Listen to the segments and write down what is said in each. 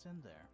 what's in there.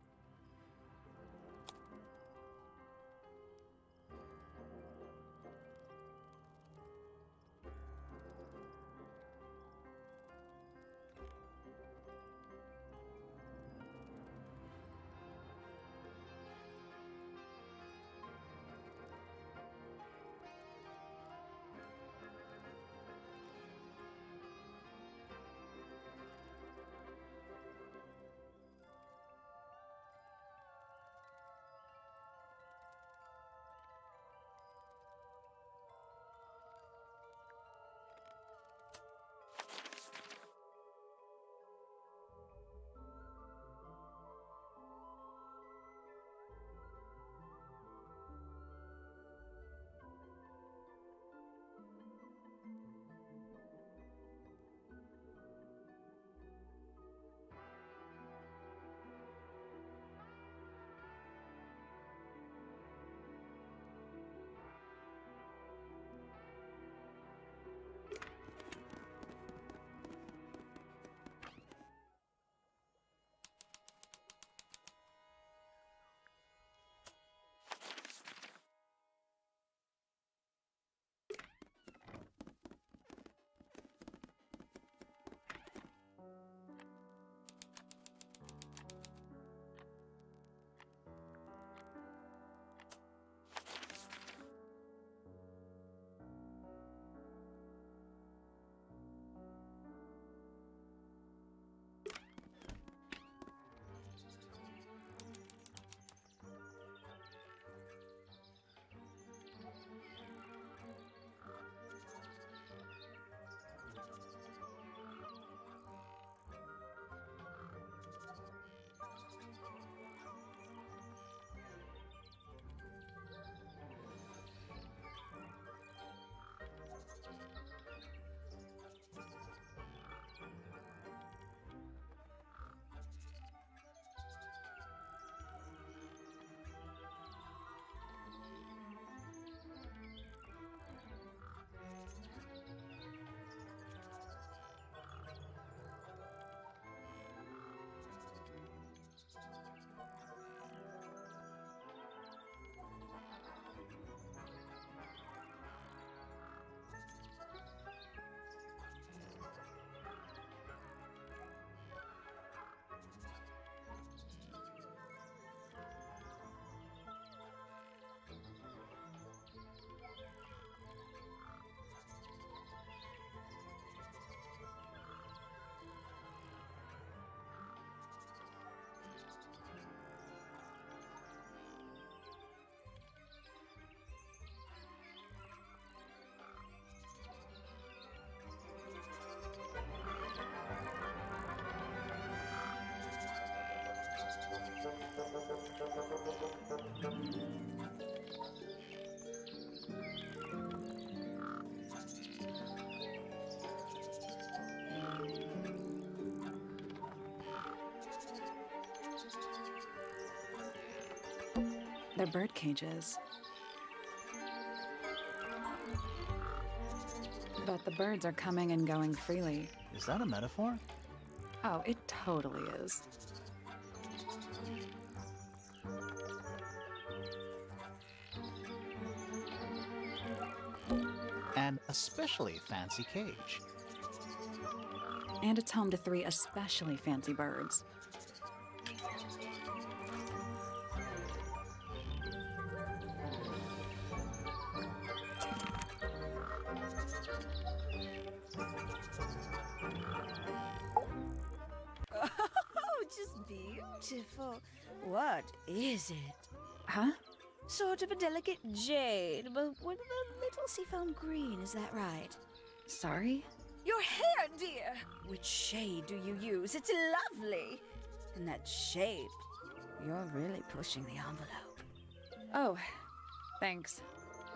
They're bird cages. But the birds are coming and going freely. Is that a metaphor? Oh, it totally is. An especially fancy cage. And it's home to 3 especially fancy birds. Oh, just beautiful. What is it? Huh? Sort of a delicate jade, but with a little seafoam green, is that right? Sorry? Your hair, dear! Which shade do you use? It's lovely! And that shape, you're really pushing the envelope. Oh, thanks.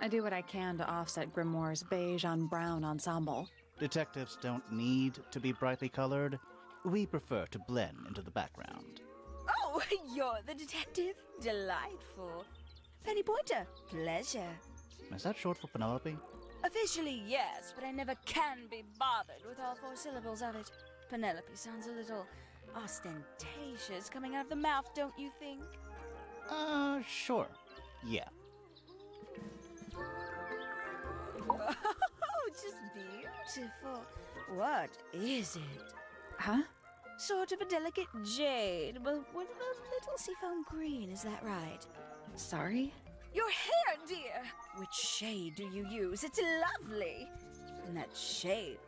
I do what I can to offset Grimoire's beige on brown ensemble. Detectives don't need to be brightly colored. We prefer to blend into the background. Oh, you're the detective? Delightful. Penny Pointer, pleasure. Is that short for Penelope? Officially, yes, but I never can be bothered with all 4 syllables of it. Penelope sounds a little ostentatious coming out of the mouth, don't you think? Sure. Yeah. Oh, just beautiful. What is it? Huh? Sort of a delicate jade, but with a little seafoam green, is that right? Sorry? Your hair, dear! Which shade do you use? It's lovely! And that shape,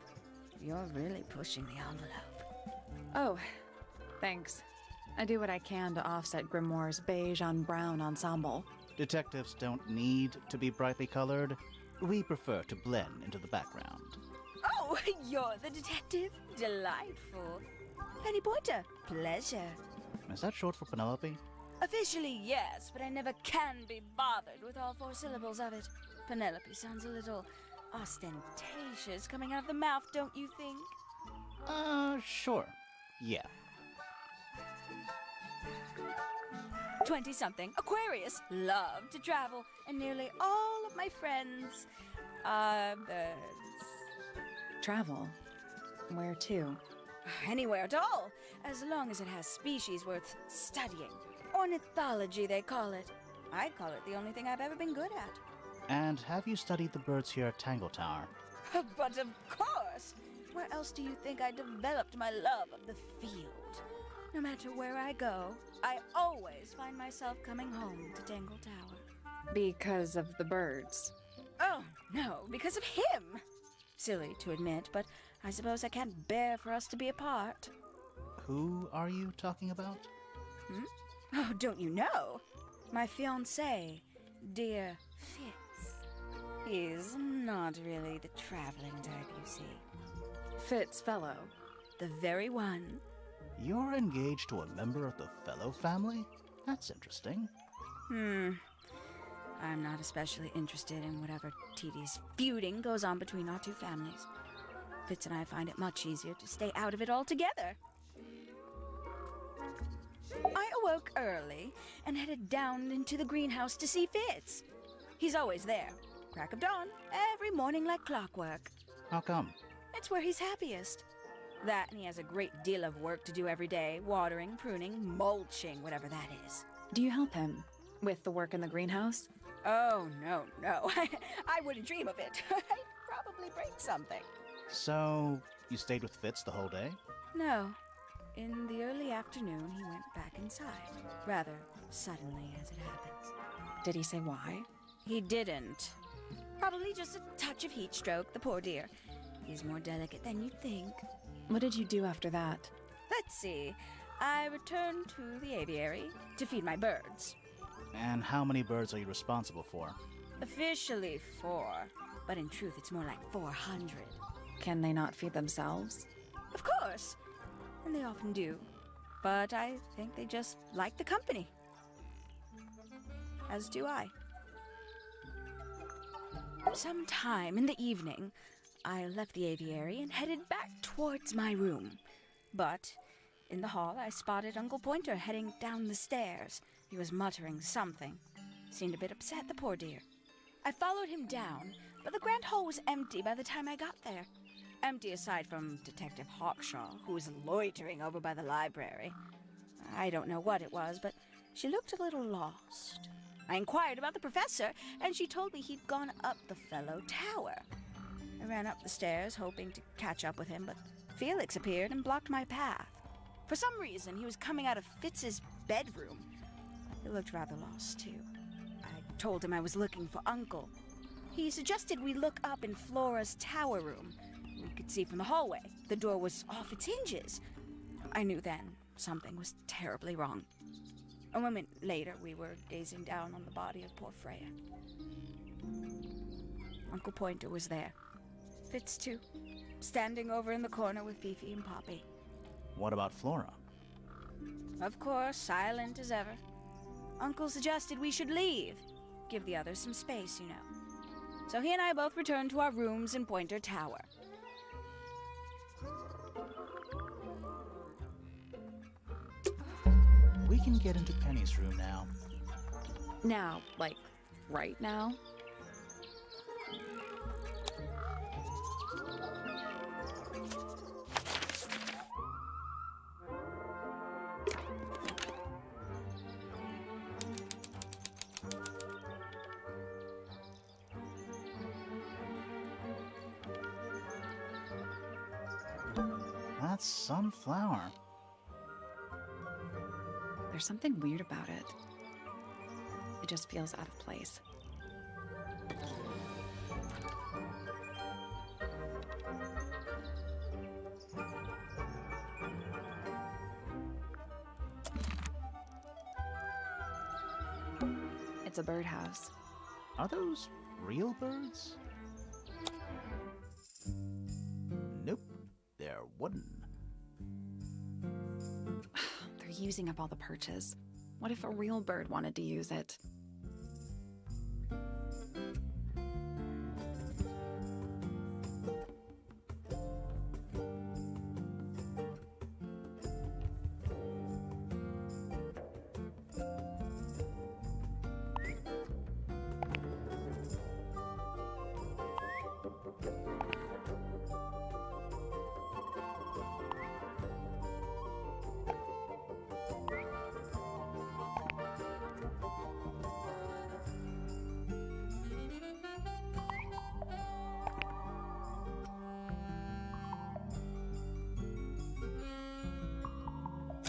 you're really pushing the envelope. Oh, thanks. I do what I can to offset Grimoire's beige on brown ensemble. Detectives don't need to be brightly colored. We prefer to blend into the background. Oh, you're the detective? Delightful. Penny Pointer, pleasure. Is that short for Penelope? Officially, yes, but I never can be bothered with all 4 syllables of it. Penelope sounds a little ostentatious coming out of the mouth, don't you think? Sure. Yeah. 20-something, Aquarius, love to travel, and nearly all of my friends are birds. Travel? Where to? Anywhere at all, as long as it has species worth studying. Ornithology, they call it. I call it the only thing I've ever been good at. And have you studied the birds here at Tangle Tower? But of course! Where else do you think I developed my love of the field? No matter where I go, I always find myself coming home to Tangle Tower. Because of the birds. Oh, no, because of him! Silly to admit, but I suppose I can't bear for us to be apart. Who are you talking about? Oh, don't you know? My fiancé, dear Fitz. He's not really the traveling type, you see. Fitz fellow. The very one. You're engaged to a member of the Fellow family? That's interesting. I'm not especially interested in whatever tedious feuding goes on between our 2 families. Fitz and I find it much easier to stay out of it altogether. I awoke early and headed down into the greenhouse to see Fitz. He's always there, crack of dawn, every morning like clockwork. How come? It's where he's happiest. That, and he has a great deal of work to do every day, watering, pruning, mulching, whatever that is. Do you help him with the work in the greenhouse? Oh, no. I wouldn't dream of it. I'd probably break something. So, you stayed with Fitz the whole day? No. In the early afternoon, he went back inside. Rather suddenly, as it happens. Did he say why? He didn't. Probably just a touch of heat stroke, the poor dear. He's more delicate than you'd think. What did you do after that? Let's see. I returned to the aviary to feed my birds. And how many birds are you responsible for? Officially 4, but in truth it's more like 400. Can they not feed themselves? Of course, and they often do. But I think they just like the company. As do I. Sometime in the evening, I left the aviary and headed back towards my room. But in the hall, I spotted Uncle Pointer heading down the stairs. He was muttering something. Seemed a bit upset, the poor dear. I followed him down, but the grand hall was empty by the time I got there. Empty aside from Detective Hawkshaw, who was loitering over by the library. I don't know what it was, but she looked a little lost. I inquired about the professor, and she told me he'd gone up the Fellow Tower. I ran up the stairs, hoping to catch up with him, but Felix appeared and blocked my path. For some reason, he was coming out of Fitz's bedroom. He looked rather lost, too. I told him I was looking for Uncle. He suggested we look up in Flora's tower room. We could see from the hallway. The door was off its hinges. I knew then something was terribly wrong. A moment later, we were gazing down on the body of poor Freya. Uncle Pointer was there. Fitz, too, standing over in the corner with Fifi and Poppy. What about Flora? Of course, silent as ever. Uncle suggested we should leave. Give the others some space, you know. So he and I both returned to our rooms in Pointer Tower. We can get into Penny's room now. Now, like, right now? That's sunflower. There's something weird about it. It just feels out of place. It's a birdhouse. Are those real birds? Nope, they're wooden. They're using up all the perches. What if a real bird wanted to use it?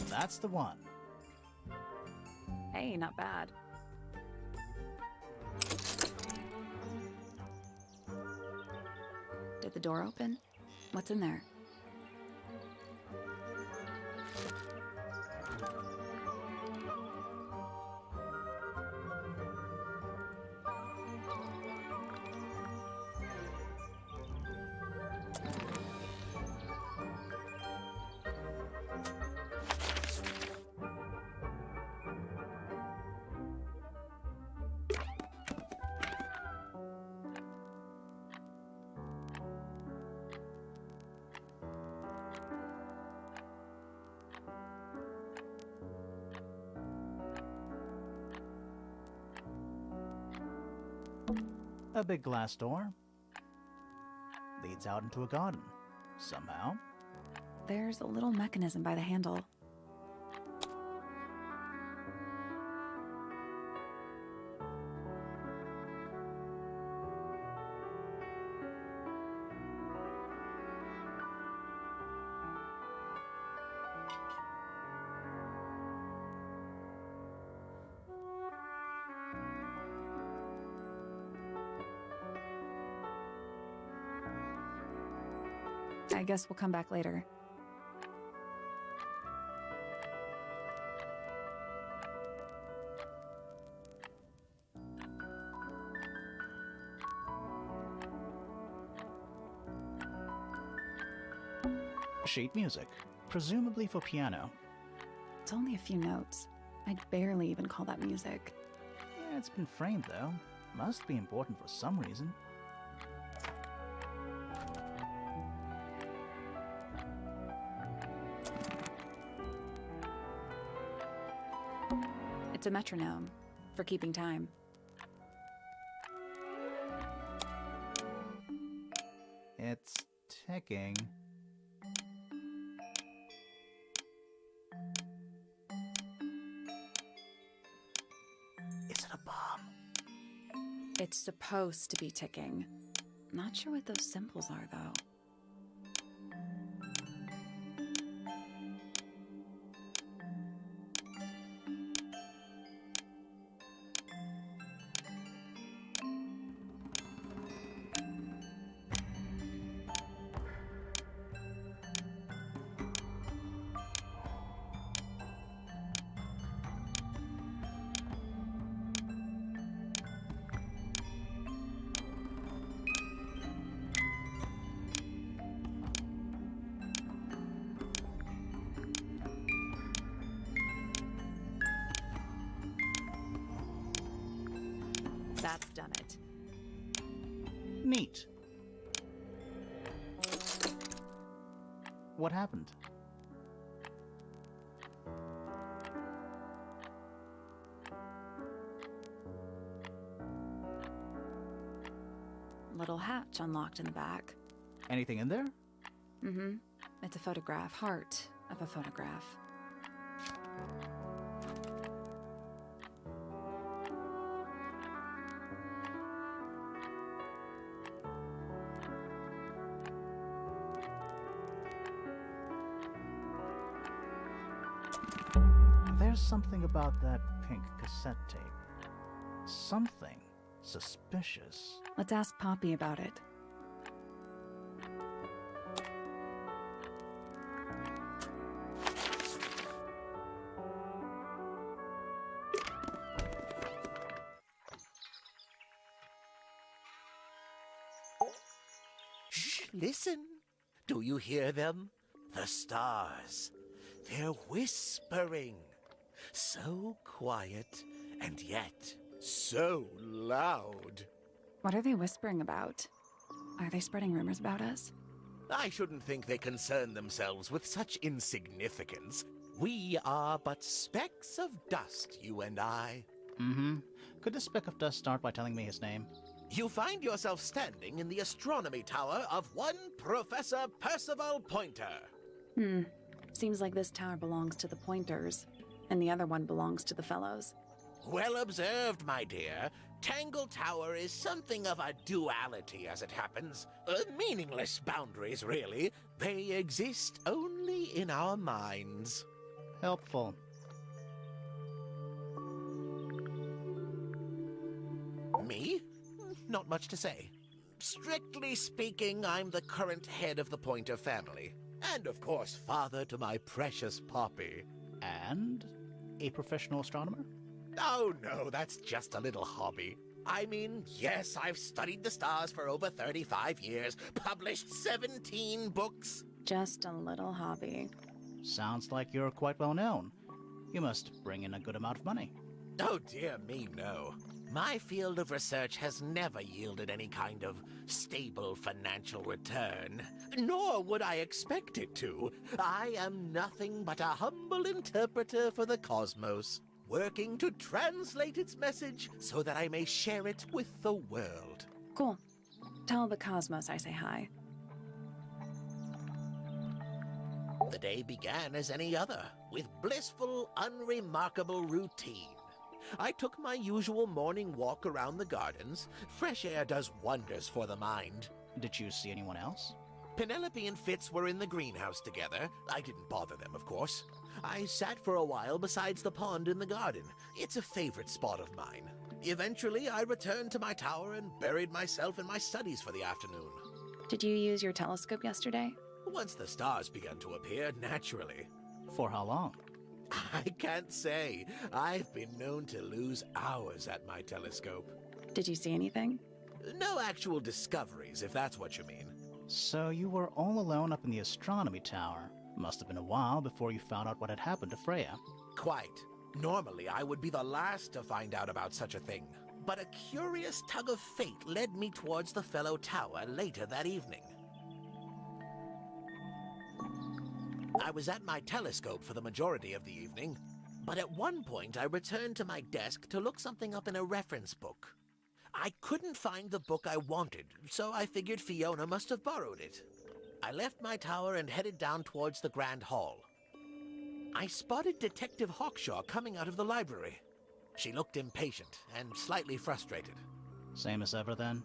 That's the one. Hey, not bad. Did the door open? What's in there? A big glass door. Leads out into a garden. Somehow. There's a little mechanism by the handle. I guess we'll come back later. Sheet music, presumably for piano. It's only a few notes. I'd barely even call that music. Yeah, it's been framed though. Must be important for some reason. It's a metronome, for keeping time. It's ticking. Is it a bomb? It's supposed to be ticking. Not sure what those symbols are, though. That's done it. Neat. What happened? Little hatch unlocked in the back. Anything in there? Mm-hmm. It's a photograph. Heart of a photograph. There's something about that pink cassette tape. Something suspicious. Let's ask Poppy about it. Shh, listen. Do you hear them? The stars. They're whispering. So quiet, and yet so loud. What are they whispering about? Are they spreading rumors about us? I shouldn't think they concern themselves with such insignificance. We are but specks of dust, you and I. Mm-hmm. Could this speck of dust start by telling me his name? You find yourself standing in the astronomy tower of one Professor Percival Pointer. Seems like this tower belongs to the Pointers, and the other one belongs to the Fellows. Well observed, my dear. Tangle Tower is something of a duality, as it happens. Meaningless boundaries, really. They exist only in our minds. Helpful. Me? Not much to say. Strictly speaking, I'm the current head of the Pointer family. And, of course, father to my precious Poppy. And a professional astronomer? Oh, no, that's just a little hobby. I mean, yes, I've studied the stars for over 35 years, published 17 books. Just a little hobby. Sounds like you're quite well known. You must bring in a good amount of money. Oh, dear me, no. My field of research has never yielded any kind of stable financial return, nor would I expect it to. I am nothing but a humble interpreter for the cosmos, working to translate its message so that I may share it with the world. Cool. Tell the Cosmos I say hi. The day began as any other, with blissful, unremarkable routine. I took my usual morning walk around the gardens. Fresh air does wonders for the mind. Did you see anyone else? Penelope and Fitz were in the greenhouse together. I didn't bother them, of course. I sat for a while besides the pond in the garden. It's a favorite spot of mine. Eventually, I returned to my tower and buried myself in my studies for the afternoon. Did you use your telescope yesterday? Once the stars began to appear, naturally. For how long? I can't say. I've been known to lose hours at my telescope. Did you see anything? No actual discoveries, if that's what you mean. So you were all alone up in the astronomy tower. Must have been a while before you found out what had happened to Freya. Quite. Normally, I would be the last to find out about such a thing. But a curious tug of fate led me towards the fellow tower later that evening. I was at my telescope for the majority of the evening, but at one point I returned to my desk to look something up in a reference book. I couldn't find the book I wanted, so I figured Fiona must have borrowed it. I left my tower and headed down towards the Grand Hall. I spotted Detective Hawkshaw coming out of the library. She looked impatient and slightly frustrated. Same as ever, then?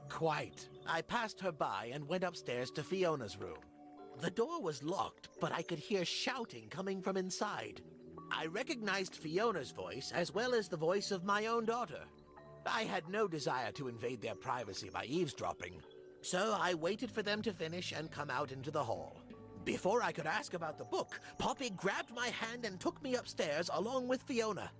Quite. I passed her by and went upstairs to Fiona's room. The door was locked, but I could hear shouting coming from inside. I recognized Fiona's voice as well as the voice of my own daughter. I had no desire to invade their privacy by eavesdropping, so I waited for them to finish and come out into the hall. Before I could ask about the book, Poppy grabbed my hand and took me upstairs along with Fiona.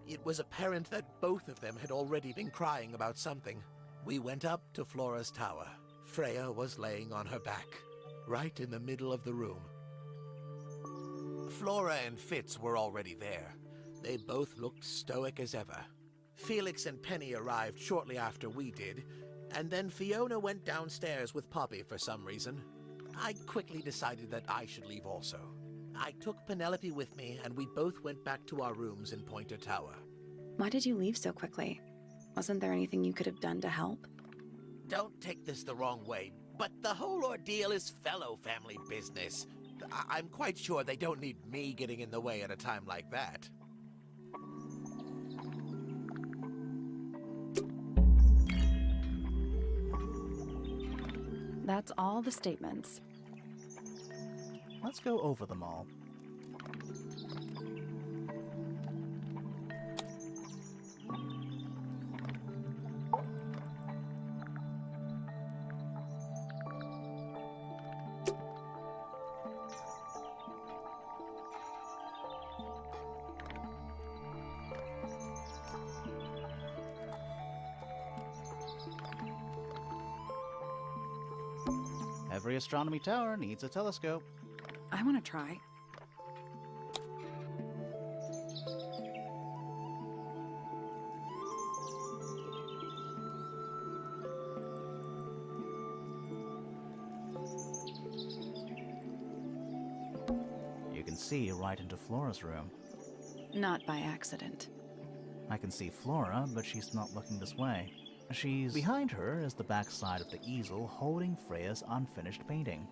It was apparent that both of them had already been crying about something. We went up to Flora's tower. Freya was laying on her back, right in the middle of the room. Flora and Fitz were already there. They both looked stoic as ever. Felix and Penny arrived shortly after we did, and then Fiona went downstairs with Poppy for some reason. I quickly decided that I should leave also. I took Penelope with me, and we both went back to our rooms in Pointer Tower. Why did you leave so quickly? Wasn't there anything you could have done to help? Don't take this the wrong way, but the whole ordeal is fellow family business. I'm quite sure they don't need me getting in the way at a time like that. That's all the statements. Let's go over them all. Every astronomy tower needs a telescope. I want to try. You can see right into Flora's room. Not by accident. I can see Flora, but she's not looking this way. Behind her is the backside of the easel holding Freya's unfinished painting.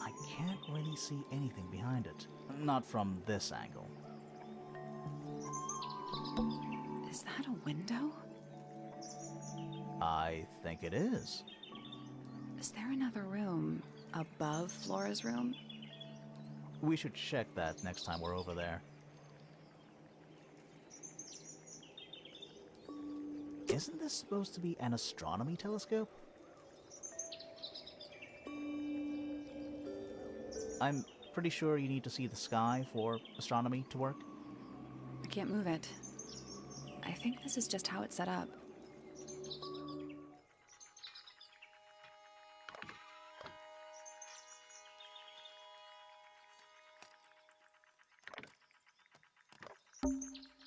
I can't really see anything behind it. Not from this angle. Is that a window? I think it is. Is there another room above Flora's room? We should check that next time we're over there. Isn't this supposed to be an astronomy telescope? I'm pretty sure you need to see the sky for astronomy to work. I can't move it. I think this is just how it's set up.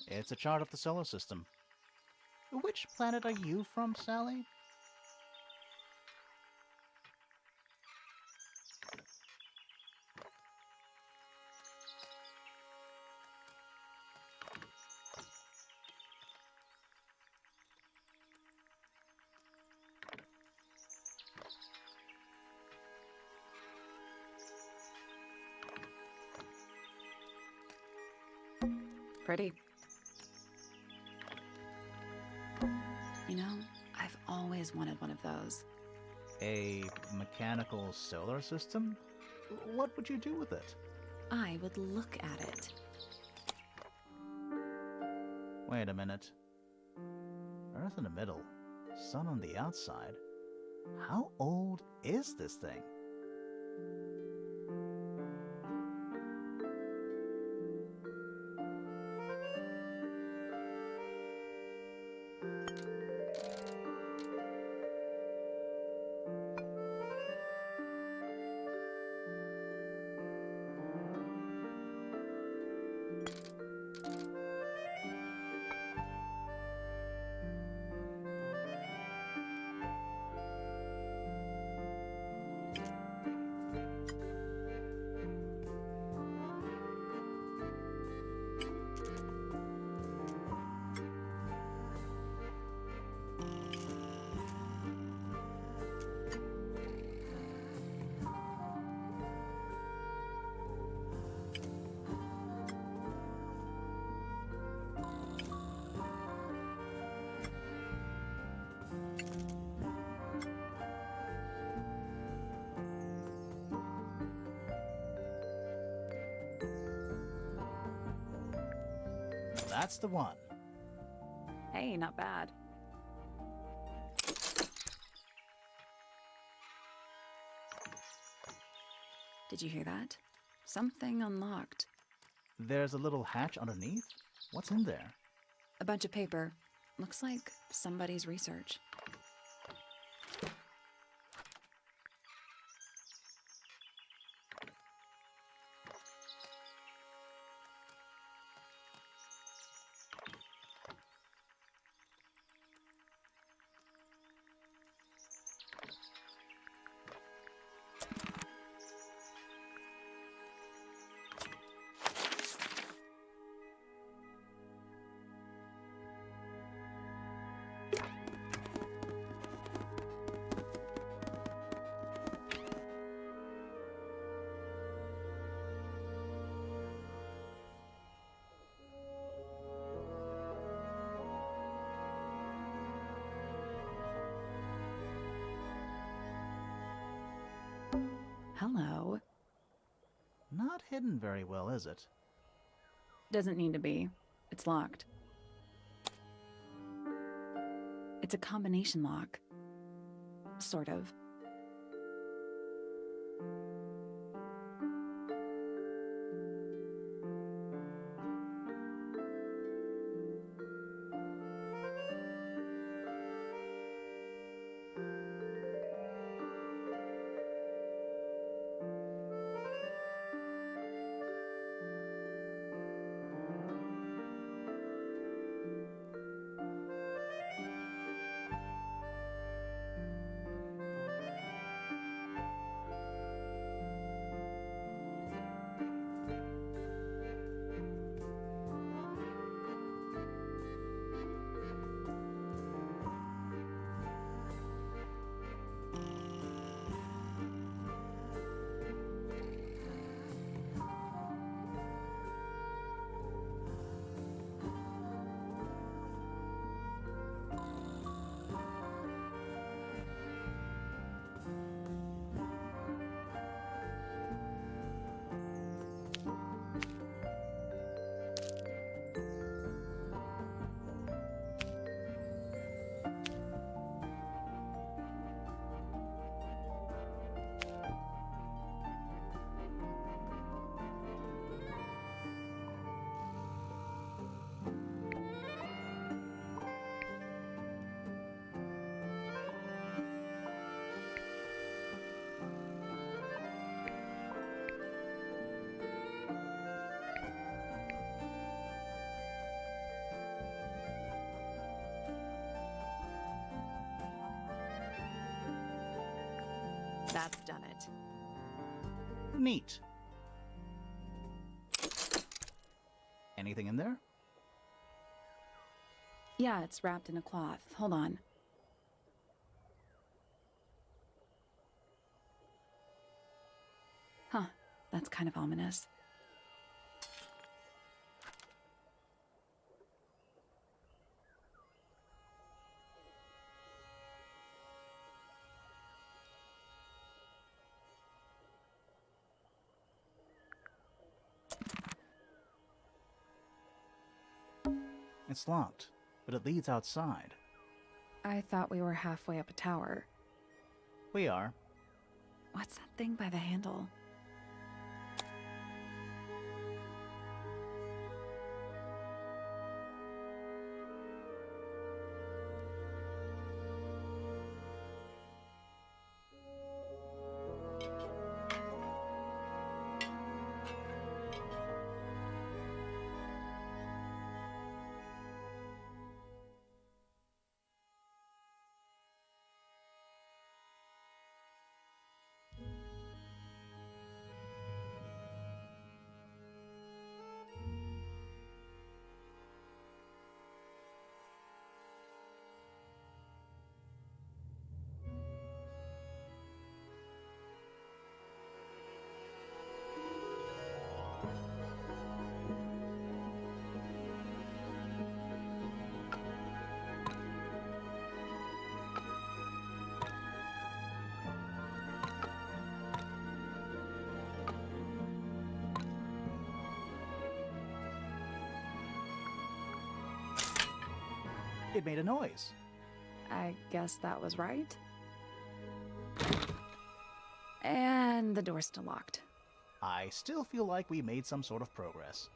It's a chart of the solar system. Which planet are you from, Sally? Pretty. You know, I've always wanted one of those. A mechanical solar system? What would you do with it? I would look at it. Wait a minute. Earth in the middle, sun on the outside. How old is this thing? That's the one. Hey, not bad. Did you hear that? Something unlocked. There's a little hatch underneath? What's in there? A bunch of paper. Looks like somebody's research. Hello. Not hidden very well, is it? Doesn't need to be. It's locked. It's a combination lock. Sort of. That's done it. Neat. Anything in there? Yeah, it's wrapped in a cloth. Hold on. Huh, that's kind of ominous. It's locked, but it leads outside. I thought we were halfway up a tower. We are. What's that thing by the handle? It made a noise. I guess that was right. And the door's still locked. I still feel like we made some sort of progress.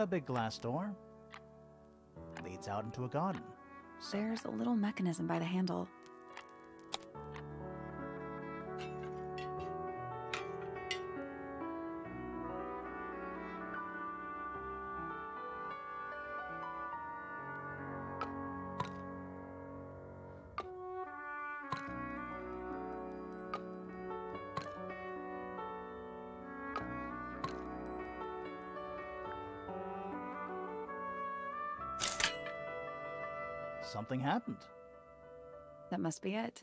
A big glass door leads out into a garden. There's a little mechanism by the handle. Something happened. That must be it.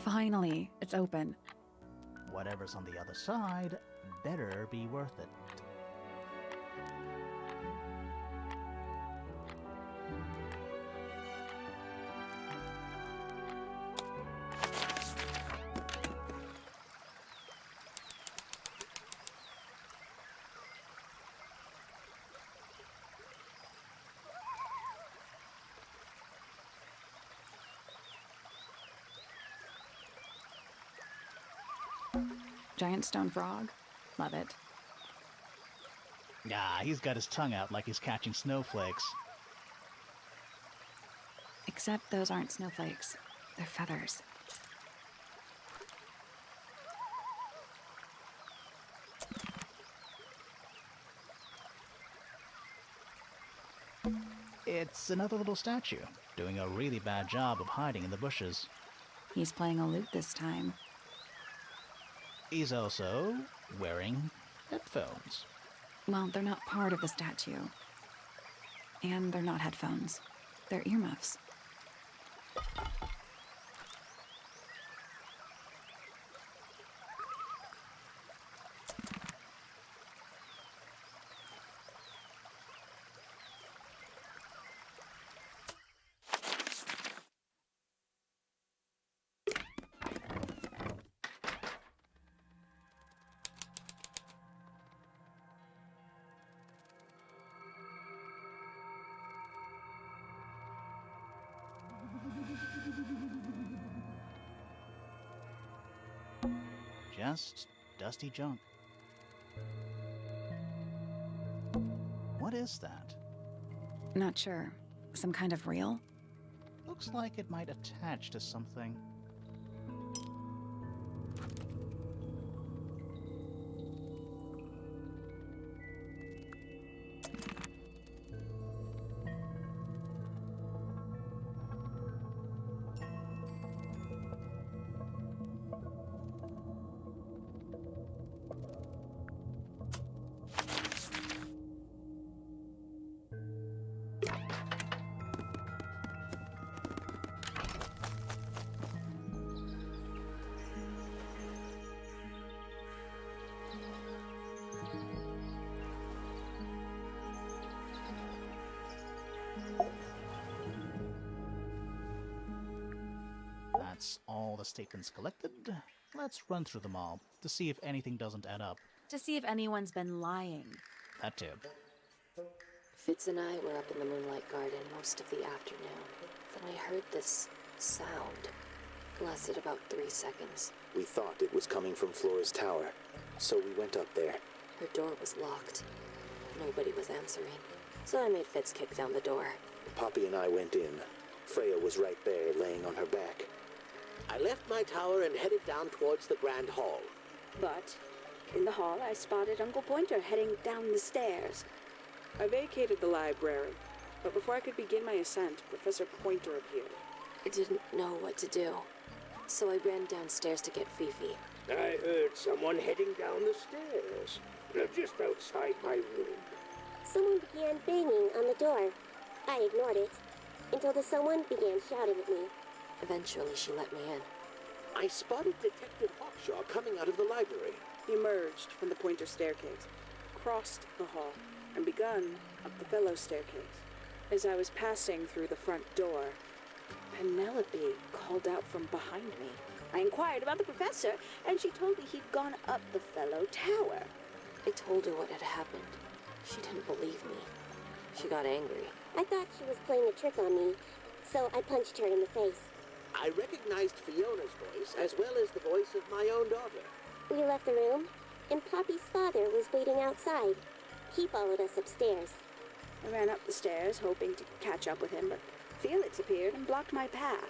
Finally, it's open. Whatever's on the other side better be worth it. Giant stone frog. Love it. Ah, he's got his tongue out like he's catching snowflakes. Except those aren't snowflakes. They're feathers. It's another little statue, doing a really bad job of hiding in the bushes. He's playing a lute this time. He's also wearing headphones. Well, they're not part of the statue. And they're not headphones. They're earmuffs. Just dusty junk. What is that? Not sure. Some kind of reel? Looks like it might attach to something. That's all the statements collected. Let's run through them all to see if anything doesn't add up. To see if anyone's been lying. That too. Fitz and I were up in the moonlight garden most of the afternoon. Then I heard this sound. It lasted about 3 seconds. We thought it was coming from Flora's tower, so we went up there. Her door was locked. Nobody was answering. So I made Fitz kick down the door. Poppy and I went in. Freya was right there, laying on her back. I left my tower and headed down towards the Grand Hall. But in the hall, I spotted Uncle Pointer heading down the stairs. I vacated the library, but before I could begin my ascent, Professor Pointer appeared. I didn't know what to do. So I ran downstairs to get Fifi. I heard someone heading down the stairs. They're just outside my room. Someone began banging on the door. I ignored it until the someone began shouting at me. Eventually, she let me in. I spotted Detective Hawkshaw coming out of the library. He emerged from the Pointer staircase, crossed the hall, and begun up the fellow staircase. As I was passing through the front door, Penelope called out from behind me. I inquired about the professor, and she told me he'd gone up the fellow tower. I told her what had happened. She didn't believe me. She got angry. I thought she was playing a trick on me, so I punched her in the face. I recognized Fiona's voice as well as the voice of my own daughter. We left the room, and Poppy's father was waiting outside. He followed us upstairs. I ran up the stairs, hoping to catch up with him, but Felix appeared and blocked my path.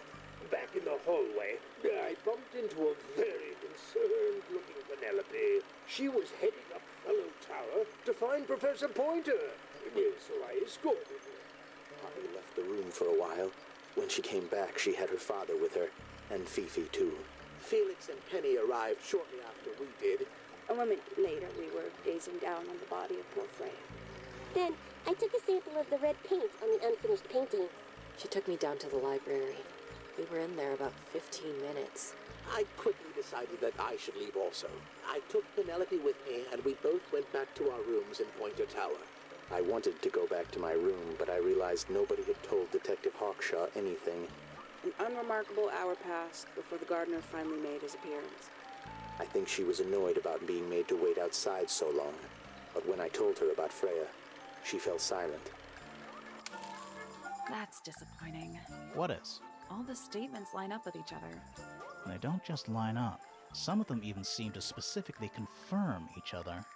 Back in the hallway, I bumped into a very concerned-looking Penelope. She was heading up Fellow Tower to find Professor Pointer. So I escorted her. Poppy left the room for a while. When she came back, she had her father with her, and Fifi too. Felix and Penny arrived shortly after we did. A moment later, we were gazing down on the body of poor Freya. Then I took a sample of the red paint on the unfinished painting. She took me down to the library. We were in there about 15 minutes. I quickly decided that I should leave also. I took Penelope with me, and we both went back to our rooms in Pointer Tower. I wanted to go back to my room, but I realized nobody had told Detective Hawkshaw anything. An unremarkable hour passed before the gardener finally made his appearance. I think she was annoyed about being made to wait outside so long, but when I told her about Freya, she fell silent. That's disappointing. What is? All the statements line up with each other. They don't just line up. Some of them even seem to specifically confirm each other.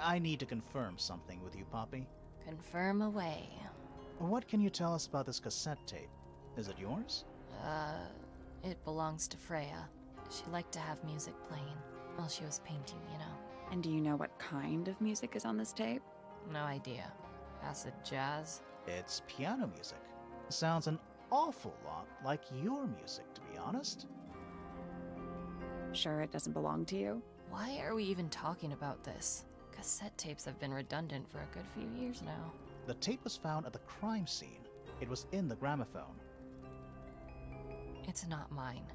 I need to confirm something with you, Poppy. Confirm away. What can you tell us about this cassette tape? Is it yours? It belongs to Freya. She liked to have music playing while she was painting, you know. And do you know what kind of music is on this tape? No idea. Acid jazz? It's piano music. Sounds an awful lot like your music, to be honest. Sure it doesn't belong to you? Why are we even talking about this? Cassette tapes have been redundant for a good few years now. The tape was found at the crime scene. It was in the gramophone. It's not mine.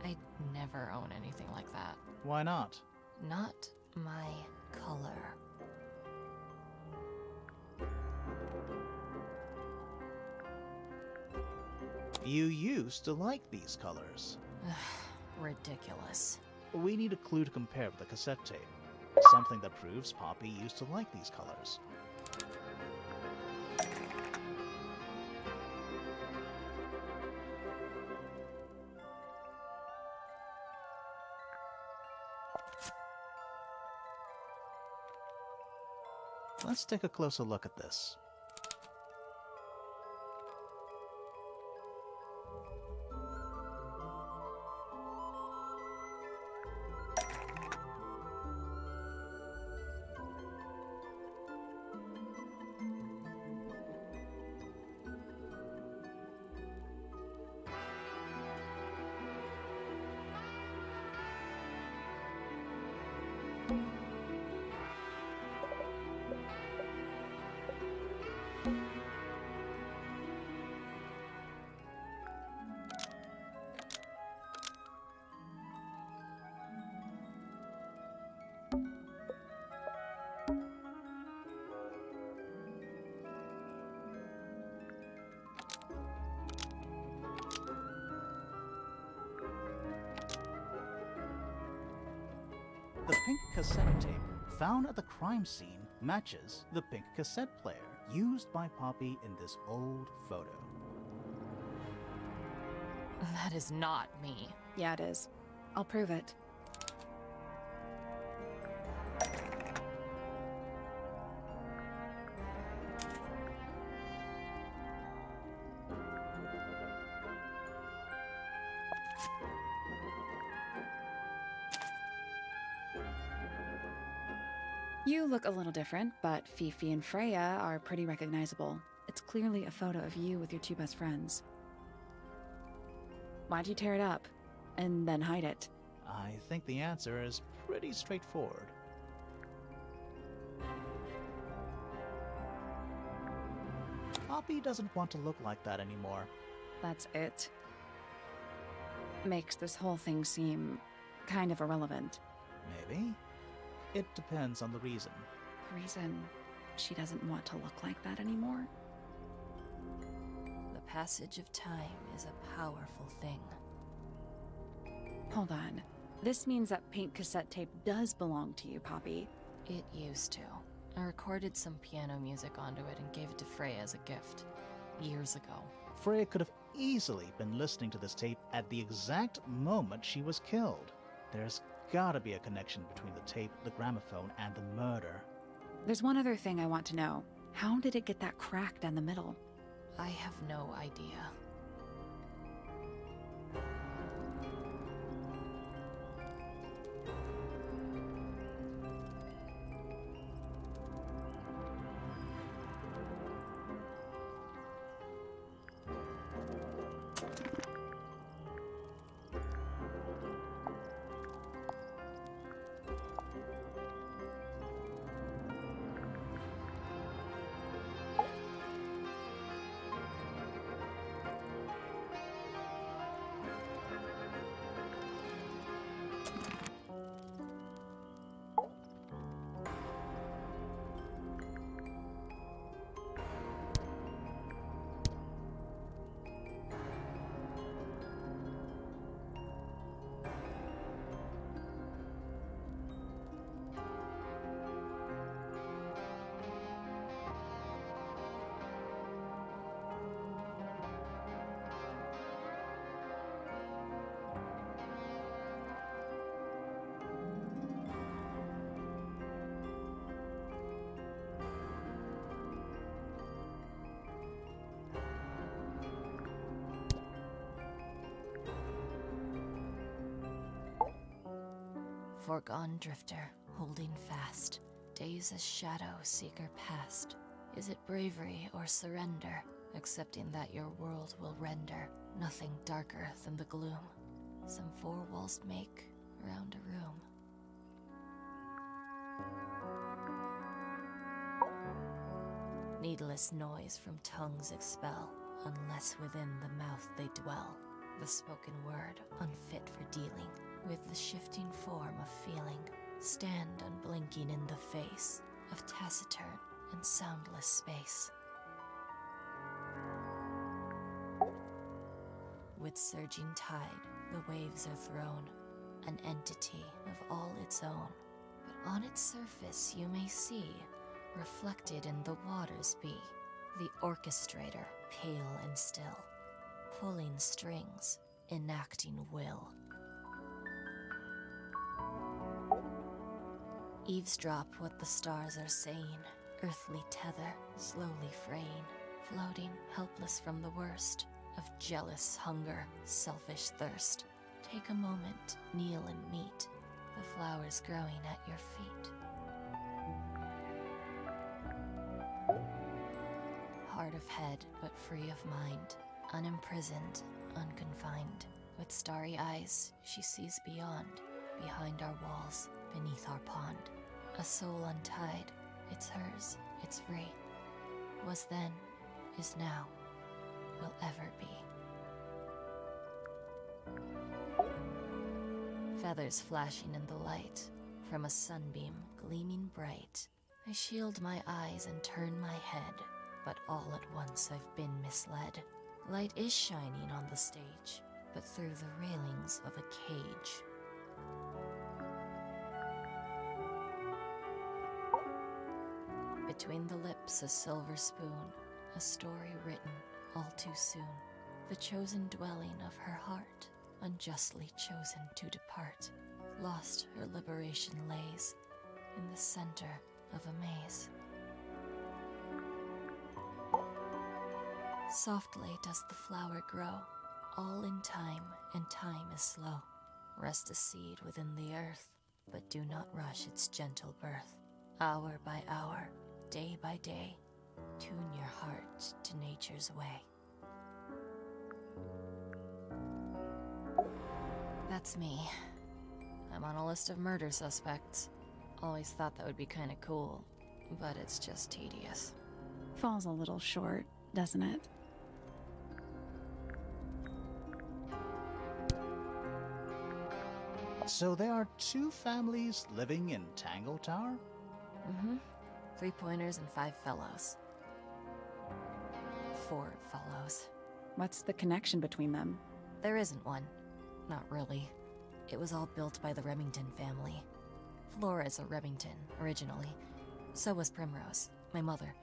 I'd never own anything like that. Why not? Not my color. You used to like these colors. Ridiculous. We need a clue to compare with the cassette tape. Something that proves Poppy used to like these colors. Let's take a closer look at this. The pink cassette tape found at the crime scene matches the pink cassette player used by Poppy in this old photo. That is not me. Yeah, it is. I'll prove it. You look a little different, but Fifi and Freya are pretty recognizable. It's clearly a photo of you with your two best friends. Why'd you tear it up and then hide it? I think the answer is pretty straightforward. Poppy doesn't want to look like that anymore. That's it. Makes this whole thing seem kind of irrelevant. Maybe. It depends on the reason. The reason she doesn't want to look like that anymore? The passage of time is a powerful thing. Hold on. This means that pink cassette tape does belong to you, Poppy. It used to. I recorded some piano music onto it and gave it to Freya as a gift. Years ago. Freya could have easily been listening to this tape at the exact moment she was killed. There's gotta be a connection between the tape, the gramophone, and the murder. There's one other thing I want to know. How did it get that crack down the middle? I have no idea. Foregone drifter, holding fast. Days as shadow seeker past. Is it bravery or surrender? Accepting that your world will render nothing darker than the gloom. Some four walls make around a room. Needless noise from tongues expel, unless within the mouth they dwell. The spoken word, unfit for dealing with the shifting form of feeling, stand unblinking in the face of taciturn and soundless space. With surging tide, the waves are thrown, an entity of all its own. But on its surface you may see, reflected in the waters be, the orchestrator, pale and still, pulling strings, enacting will. Eavesdrop what the stars are saying, earthly tether, slowly fraying, floating helpless from the worst of jealous hunger, selfish thirst. Take a moment, kneel and meet the flowers growing at your feet. Hard of head, but free of mind, unimprisoned, unconfined. With starry eyes, she sees beyond, behind our walls, beneath our pond. A soul untied, it's hers, it's free. Was then, is now, will ever be. Feathers flashing in the light, from a sunbeam gleaming bright. I shield my eyes and turn my head, but all at once I've been misled. Light is shining on the stage, but through the railings of a cage. Between the lips a silver spoon, a story written all too soon. The chosen dwelling of her heart, unjustly chosen to depart. Lost her liberation lays in the center of a maze. Softly does the flower grow, all in time, and time is slow. Rest a seed within the earth, but do not rush its gentle birth. Hour by hour, day by day, tune your heart to nature's way. That's me. I'm on a list of murder suspects. Always thought that would be kinda cool, but it's just tedious. Falls a little short, doesn't it? So there are two families living in Tangle Tower? Mm-hmm. 3 pointers and 5 fellows. 4 fellows. What's the connection between them? There isn't one. Not really. It was all built by the Remington family. Flora's a Remington, originally. So was Primrose, my mother.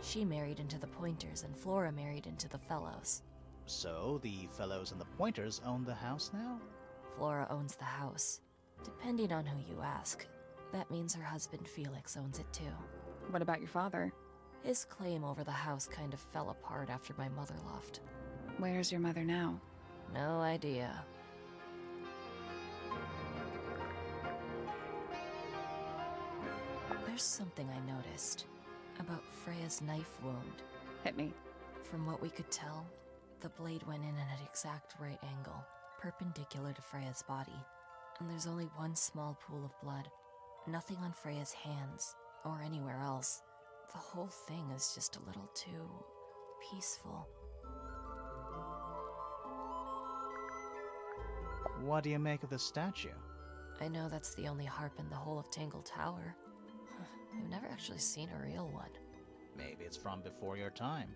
She married into the Pointers, and Flora married into the Fellows. So the Fellows and the Pointers own the house now? Flora owns the house. Depending on who you ask, that means her husband Felix owns it too. What about your father? His claim over the house kind of fell apart after my mother left. Where's your mother now? No idea. There's something I noticed about Freya's knife wound. Hit me. From what we could tell, the blade went in at an exact right angle, perpendicular to Freya's body. And there's only one small pool of blood. Nothing on Freya's hands, or anywhere else. The whole thing is just a little too peaceful. What do you make of the statue? I know that's the only harp in the whole of Tangle Tower. I've never actually seen a real one. Maybe it's from before your time.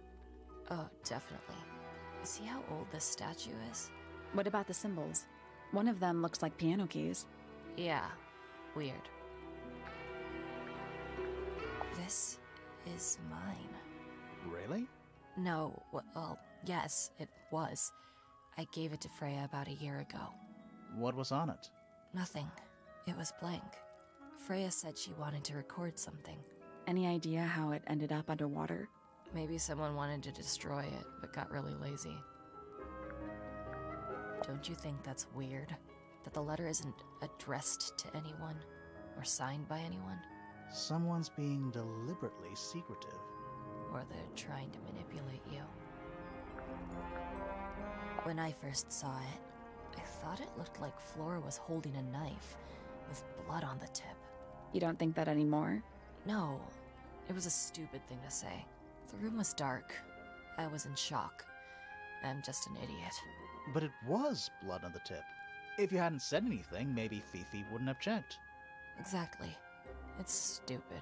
Oh, definitely. See how old this statue is? What about the symbols? One of them looks like piano keys. Yeah, weird. This is mine. Really? No, well, yes, it was. I gave it to Freya about a year ago. What was on it? Nothing. It was blank. Freya said she wanted to record something. Any idea how it ended up underwater? Maybe someone wanted to destroy it, but got really lazy. Don't you think that's weird? That the letter isn't addressed to anyone? Or signed by anyone? Someone's being deliberately secretive. Or they're trying to manipulate you. When I first saw it, I thought it looked like Flora was holding a knife, with blood on the tip. You don't think that anymore? No, it was a stupid thing to say. The room was dark. I was in shock. I'm just an idiot. But it was blood on the tip. If you hadn't said anything, maybe Fifi wouldn't have checked. Exactly. It's stupid.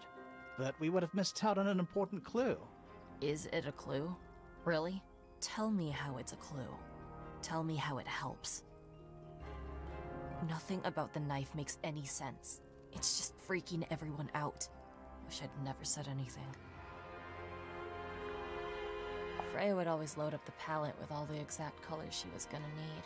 But we would have missed out on an important clue. Is it a clue? Really? Tell me how it's a clue. Tell me how it helps. Nothing about the knife makes any sense. It's just freaking everyone out. Wish I'd never said anything. Freya would always load up the palette with all the exact colors she was gonna need.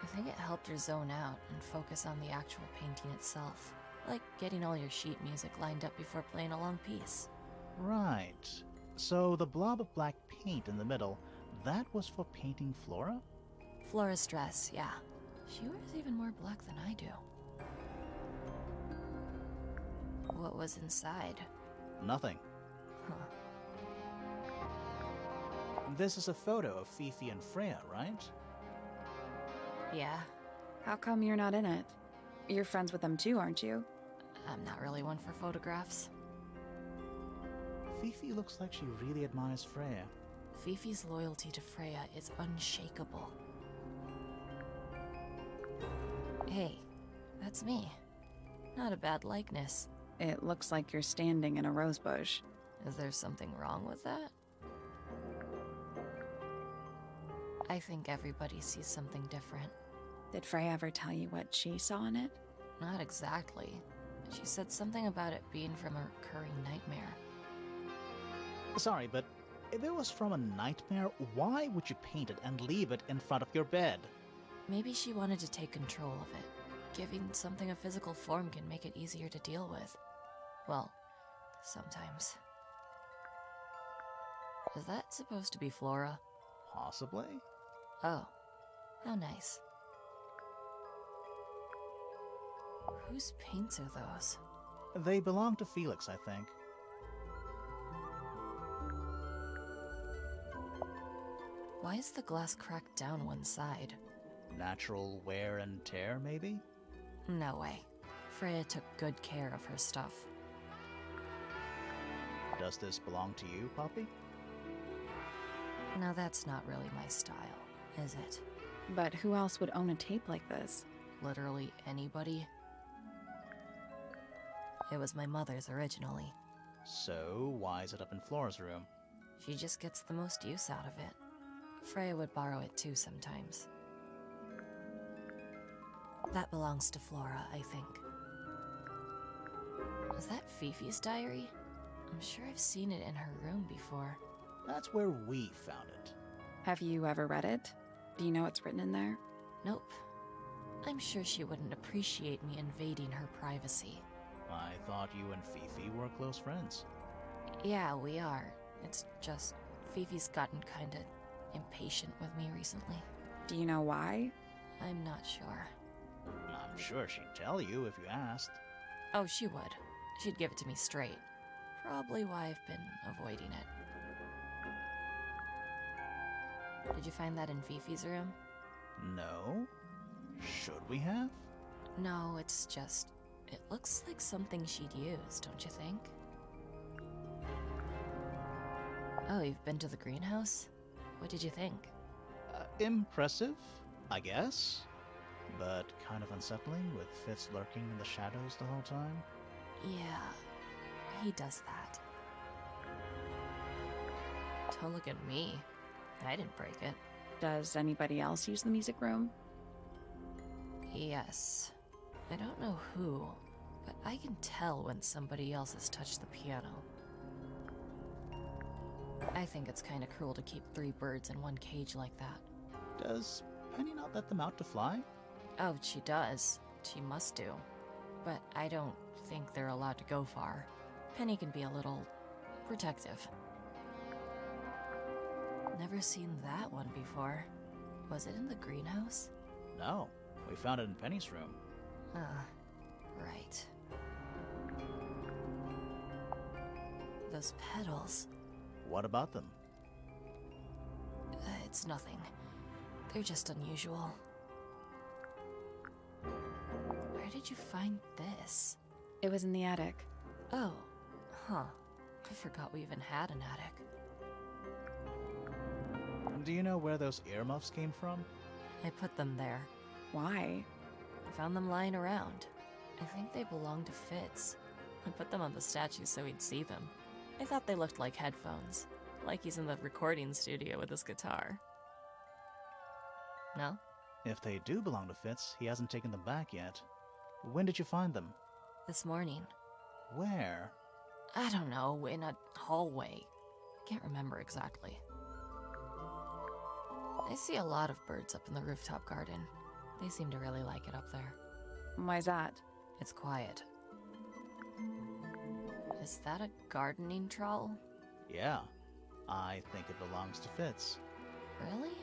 I think it helped her zone out and focus on the actual painting itself. Like getting all your sheet music lined up before playing a long piece. Right. So the blob of black paint in the middle, that was for painting Flora? Flora's dress, yeah. She wears even more black than I do. What was inside? Nothing. Huh. This is a photo of Fifi and Freya, right? Yeah. How come you're not in it? You're friends with them too, aren't you? I'm not really one for photographs. Fifi looks like she really admires Freya. Fifi's loyalty to Freya is unshakable. Hey, that's me. Not a bad likeness. It looks like you're standing in a rose bush. Is there something wrong with that? I think everybody sees something different. Did Freya ever tell you what she saw in it? Not exactly. She said something about it being from a recurring nightmare. Sorry, but if it was from a nightmare, why would you paint it and leave it in front of your bed? Maybe she wanted to take control of it. Giving something a physical form can make it easier to deal with. Well, sometimes. Is that supposed to be Flora? Possibly. Oh, how nice. Whose paints are those? They belong to Felix, I think. Why is the glass cracked down one side? Natural wear and tear, maybe? No way. Freya took good care of her stuff. Does this belong to you, Poppy? Now that's not really my style, is it? But who else would own a tape like this? Literally anybody? It was my mother's originally. So, why is it up in Flora's room? She just gets the most use out of it. Freya would borrow it too sometimes. That belongs to Flora, I think. Is that Fifi's diary? I'm sure I've seen it in her room before. That's where we found it. Have you ever read it? Do you know what's written in there? Nope. I'm sure she wouldn't appreciate me invading her privacy. I thought you and Fifi were close friends. Yeah, we are. It's just Fifi's gotten kinda impatient with me recently. Do you know why? I'm not sure. I'm sure she'd tell you if you asked. Oh, she would. She'd give it to me straight. Probably why I've been avoiding it. Did you find that in Fifi's room? No? Should we have? No, it's just... It looks like something she'd use, don't you think? Oh, you've been to the greenhouse? What did you think? Impressive, I guess. But kind of unsettling, with Fitz lurking in the shadows the whole time. Yeah, he does that. Don't look at me. I didn't break it. Does anybody else use the music room? Yes. I don't know who, but I can tell when somebody else has touched the piano. I think it's kinda cruel to keep 3 birds in one cage like that. Does Penny not let them out to fly? Oh, she does. She must do. But I don't think they're allowed to go far. Penny can be a little protective. Never seen that one before. Was it in the greenhouse? No, we found it in Penny's room. Right. Those petals. What about them? It's nothing. They're just unusual. Where did you find this? It was in the attic. Oh, huh. I forgot we even had an attic. Do you know where those earmuffs came from? I put them there. Why? I found them lying around. I think they belonged to Fitz. I put them on the statue so he'd see them. I thought they looked like headphones, like he's in the recording studio with his guitar. No? If they do belong to Fitz, he hasn't taken them back yet. When did you find them? This morning. Where? I don't know, in a hallway. I can't remember exactly. I see a lot of birds up in the rooftop garden. They seem to really like it up there. Why's that? It's quiet. Is that a gardening trowel? Yeah. I think it belongs to Fitz. Really?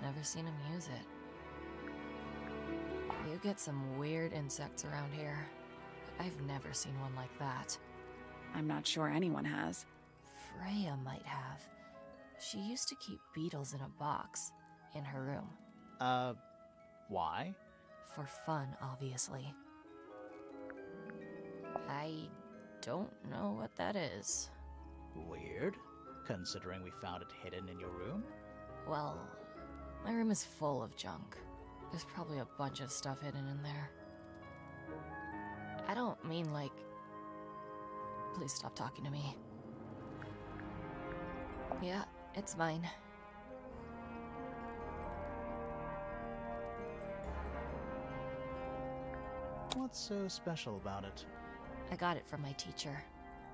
Never seen him use it. You get some weird insects around here. But I've never seen one like that. I'm not sure anyone has. Freya might have. She used to keep beetles in a box in her room. Why? For fun, obviously. I don't know what that is. Weird, considering we found it hidden in your room. Well, my room is full of junk. There's probably a bunch of stuff hidden in there. I don't mean like... Please stop talking to me. Yeah, it's mine. What's so special about it? I got it from my teacher.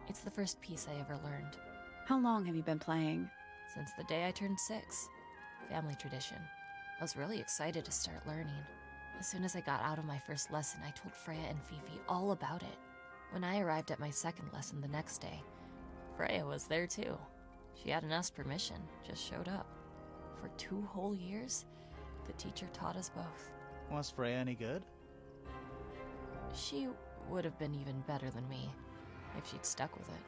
It's the first piece I ever learned. How long have you been playing? Since the day I turned 6. Family tradition. I was really excited to start learning. As soon as I got out of my first lesson, I told Freya and Fifi all about it. When I arrived at my second lesson the next day, Freya was there too. She hadn't asked permission, just showed up. For 2 whole years, the teacher taught us both. Was Freya any good? She would have been even better than me, if she'd stuck with it.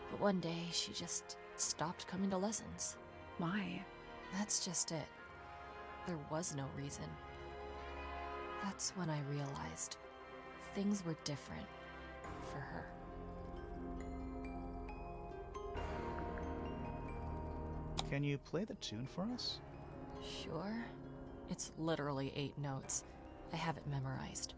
But one day, she just stopped coming to lessons. Why? That's just it. There was no reason. That's when I realized things were different for her. Can you play the tune for us? Sure. It's literally 8 notes. I have it memorized.